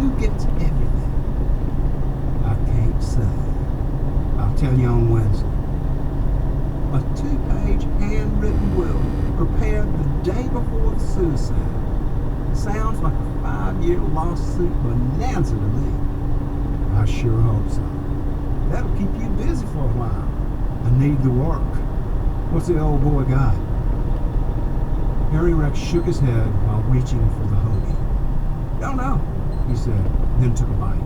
Who gets everything? I can't say. I'll tell you on Wednesday. A 2-page handwritten will prepared the day before the suicide. Sounds like a 5-year lawsuit bonanza to me. I sure hope so. That'll keep you busy for a while. I need the work. What's the old boy got? Harry Rex shook his head while reaching for the hoagie. Don't know, he said, then took a bite.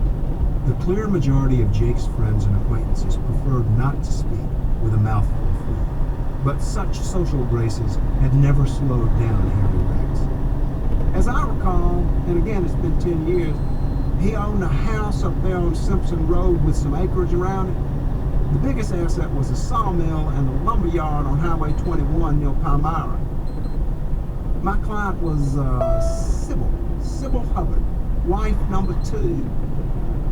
The clear majority of Jake's friends and acquaintances preferred not to speak with a mouthful of food. But such social graces had never slowed down Harry Rex. As I recall, and again it's been 10 years, he owned a house up there on Simpson Road with some acreage around it. The biggest asset was a sawmill and a lumber yard on Highway 21 near Palmyra. My client was Sybil Hubbard, wife number 2,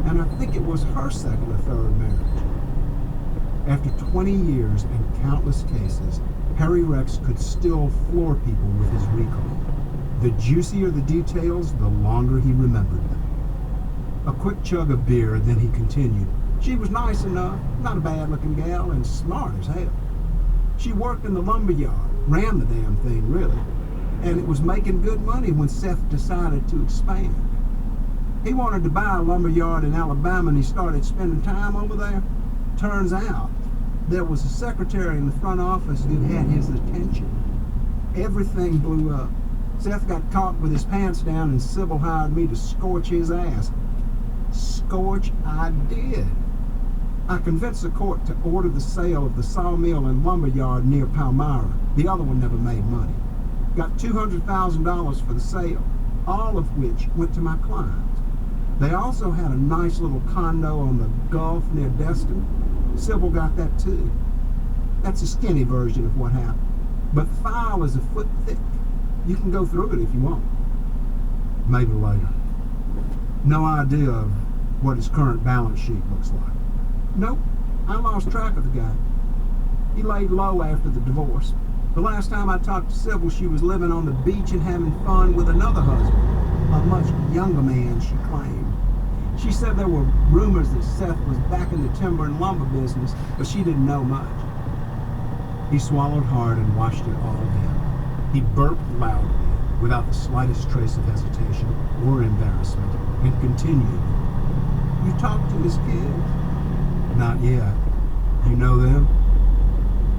and I think it was her second or third marriage. After 20 years and countless cases, Harry Rex could still floor people with his recall. The juicier the details, the longer he remembered them. A quick chug of beer, then he continued. She was nice enough, not a bad-looking gal, and smart as hell. She worked in the lumber yard, ran the damn thing, really, and it was making good money when Seth decided to expand. He wanted to buy a lumber yard in Alabama, and he started spending time over there. Turns out, there was a secretary in the front office who had his attention. Everything blew up. Seth got caught with his pants down, and Sybil hired me to scorch his ass. Scorch I did. I convinced the court to order the sale of the sawmill and lumber yard near Palmyra. The other one never made money. Got $200,000 for the sale, all of which went to my client. They also had a nice little condo on the Gulf near Destin. Sybil got that too. That's a skinny version of what happened. But the file is a foot thick. You can go through it if you want. Maybe later. No idea of what his current balance sheet looks like. Nope, I lost track of the guy. He laid low after the divorce. The last time I talked to Sybil, she was living on the beach and having fun with another husband, a much younger man, she claimed. She said there were rumors that Seth was back in the timber and lumber business, but she didn't know much. He swallowed hard and washed it all down. He burped loudly, without the slightest trace of hesitation or embarrassment, and continued. You talked to his kids? Not yet. You know them?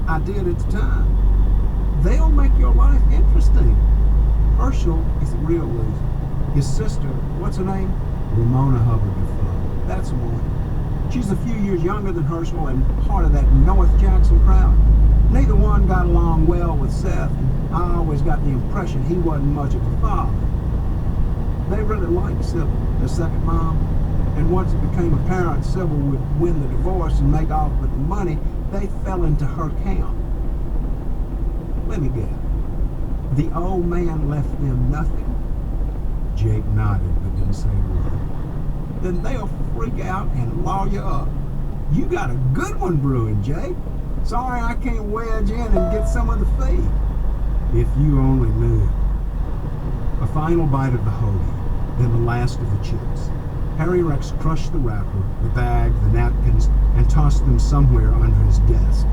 I did at the time. They'll make your life interesting. Herschel is a real loser. His sister, what's her name? Ramona Hubbard Defoe. That's the one. She's a few years younger than Herschel and part of that North Jackson crowd. Neither one got along well with Seth, and I always got the impression he wasn't much of a father. They really liked Sybil, their second mom, and once it became apparent Sybil would win the divorce and make off with the money, they fell into her camp. Let me guess. The old man left them nothing? Jake nodded but didn't say a word. Then they'll freak out and law you up. You got a good one brewing, Jake. Sorry I can't wedge in and get some of the fee. If you only knew. A final bite of the hoagie, then the last of the chips. Harry Rex crushed the wrapper, the bag, the napkins, and tossed them somewhere under his desk.